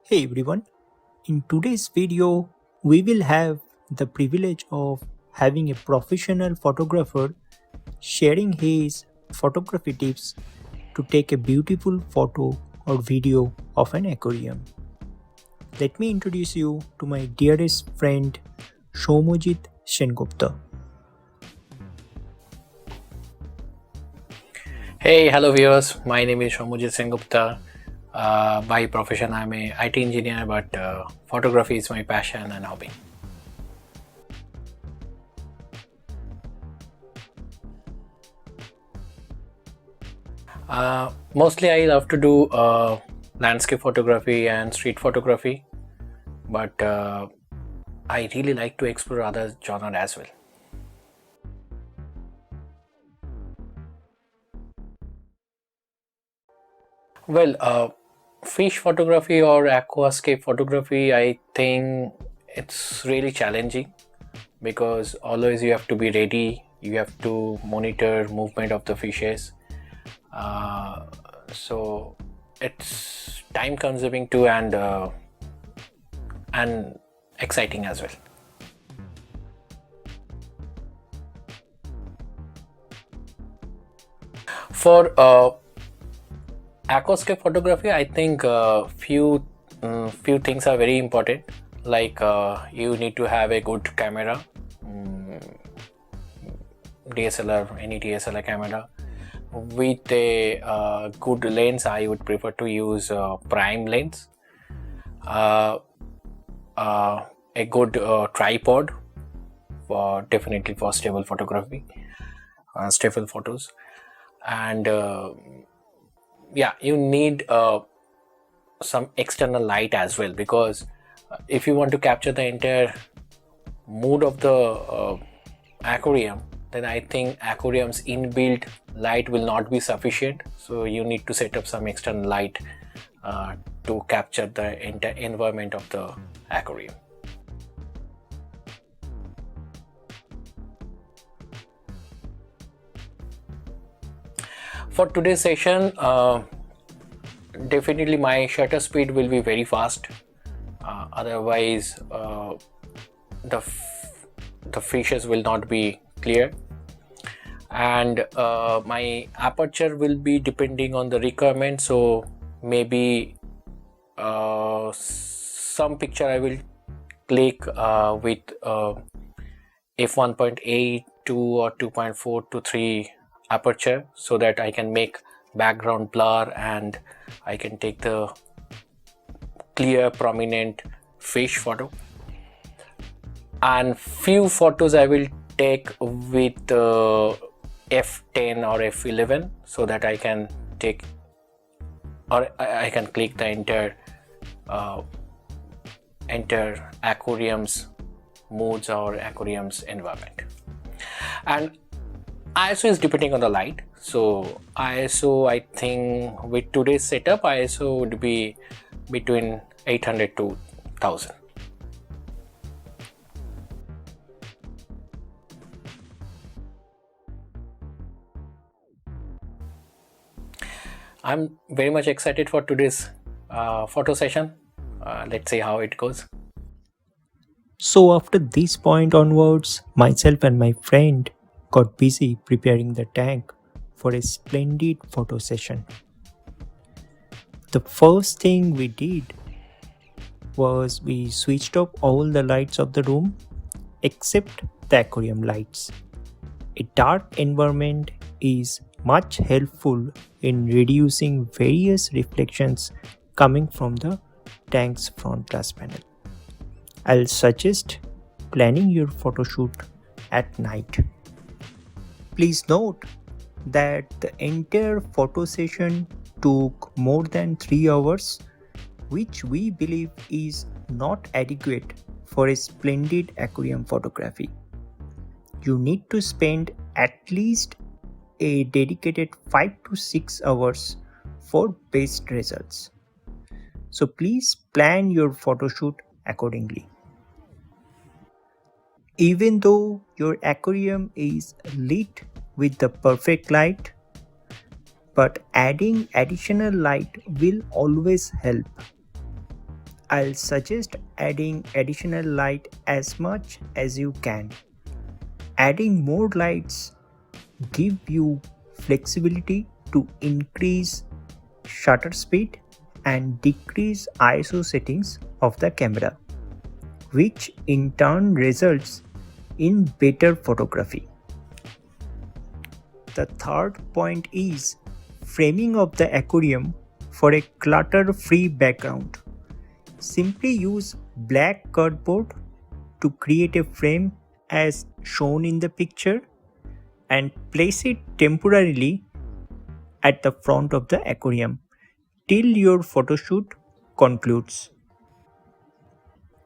Hey everyone, in today's video, we will have the privilege of having a professional photographer sharing his photography tips to take a beautiful photo or video of an aquarium. Let me introduce you to my dearest friend Shomojit Sengupta. Hey, hello viewers. My name is Shomujit Sengupta. By profession, I'm a IT engineer, but photography is my passion and hobby. Mostly, I love to do landscape photography and street photography, but I really like to explore other genres as well. Well, fish photography or aquascape photography, I think it's really challenging because always you have to be ready, you have to monitor movement of the fishes. So it's time consuming too and exciting as well. For aquascape photography, I think few things are very important. Like you need to have a good camera, DSLR, any DSLR camera. With a good lens, I would prefer to use prime lens. A good tripod for definitely for stable photography, stable photos, and yeah, you need some external light as well, because if you want to capture the entire mood of the aquarium, then I think aquarium's inbuilt light will not be sufficient, so you need to set up some external light to capture the entire environment of the aquarium. For today's session, definitely my shutter speed will be very fast, otherwise the fishes will not be clear, and my aperture will be depending on the requirement. So maybe some picture I will click with f1.8, 2 or 2.4 to 3 aperture, so that I can make background blur and I can take the clear prominent fish photo. And few photos I will take with f10 or f11, so that I can take or I can click the entire aquarium's moods or aquarium's environment. And ISO is depending on the light. So ISO, I think with today's setup, ISO would be between 800 to 1000. I'm very much excited for today's photo session. Let's see how it goes. So, after this point onwards, myself and my friend got busy preparing the tank for a splendid photo session. The first thing we did was we switched off all the lights of the room except the aquarium lights. A dark environment is much helpful in reducing various reflections coming from the tank's front glass panel. I'll suggest planning your photo shoot at night. Please note that the entire photo session took more than 3 hours, which we believe is not adequate for a splendid aquarium photography. You need to spend at least a dedicated 5 to 6 hours for best results. So please plan your photo shoot accordingly. Even though your aquarium is lit with the perfect light, but adding additional light will always help. I'll suggest adding additional light as much as you can. Adding more lights give you flexibility to increase shutter speed and decrease ISO settings of the camera, which in turn results in better photography. The third point is framing of the aquarium for a clutter-free background. Simply use black cardboard to create a frame as shown in the picture and place it temporarily at the front of the aquarium till your photoshoot concludes.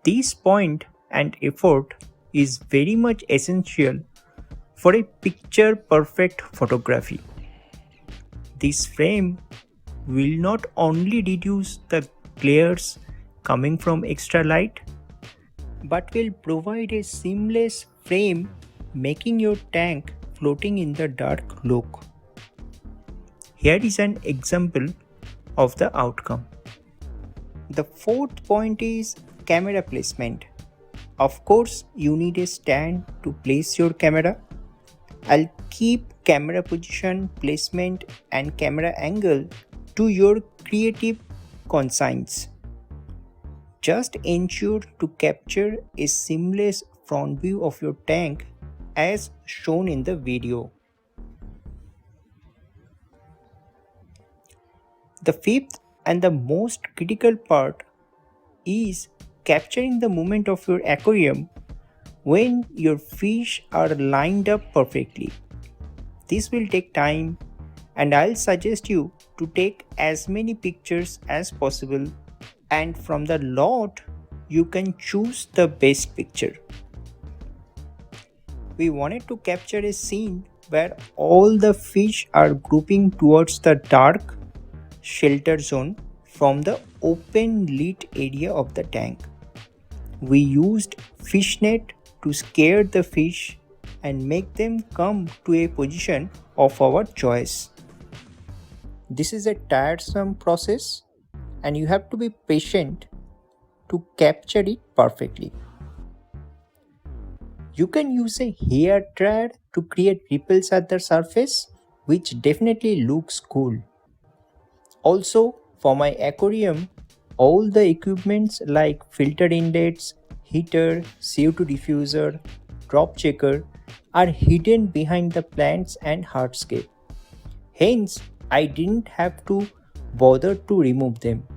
This point and effort is very much essential for a picture perfect photography. This frame will not only reduce the glares coming from extra light but will provide a seamless frame, making your tank floating in the dark look. Here is an example of the outcome. The fourth point is camera placement. Of course, you need a stand to place your camera. I'll keep camera position, placement and camera angle to your creative conscience. Just ensure to capture a seamless front view of your tank as shown in the video. The fifth and the most critical part is capturing the movement of your aquarium when your fish are lined up perfectly. This will take time and I'll suggest you to take as many pictures as possible, and from the lot you can choose the best picture. We wanted to capture a scene where all the fish are grouping towards the dark shelter zone from the open lit area of the tank. We used fishnet to scare the fish and make them come to a position of our choice. This is a tiresome process and you have to be patient to capture it perfectly. You can use a hairdryer to create ripples at the surface, which definitely looks cool. Also, for my aquarium, all the equipments like filter inlets, heater, CO2 diffuser, drop checker are hidden behind the plants and hardscape. Hence, I didn't have to bother to remove them.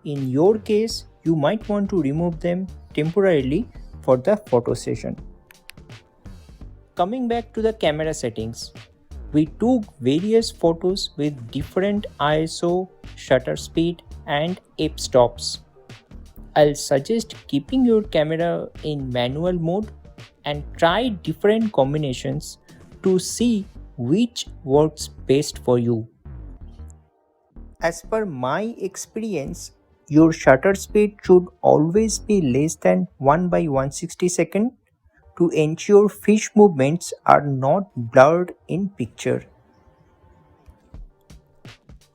In your case, you might want to remove them temporarily for the photo session. Coming back to the camera settings, we took various photos with different ISO, shutter speed and f-stops. I'll suggest keeping your camera in manual mode and try different combinations to see which works best for you. As per my experience, your shutter speed should always be less than 1 by 1/62 to ensure fish movements are not blurred in picture.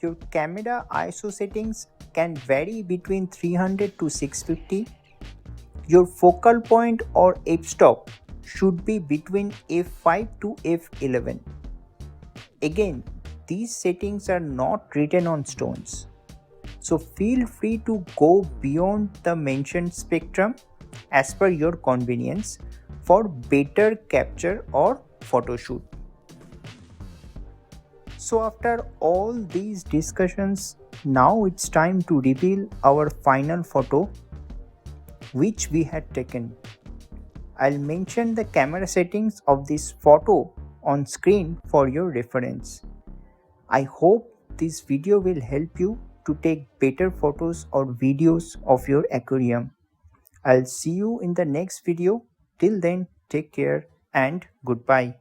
Your camera ISO settings can vary between 300 to 650. Your focal point or f-stop should be between f5 to f11. Again, these settings are not written on stones, so feel free to go beyond the mentioned spectrum as per your convenience for better capture or photo shoot. So after all these discussions, now it's time to reveal our final photo which we had taken. I'll mention the camera settings of this photo on screen for your reference. I hope this video will help you to take better photos or videos of your aquarium. I'll see you in the next video. Till then, take care and goodbye.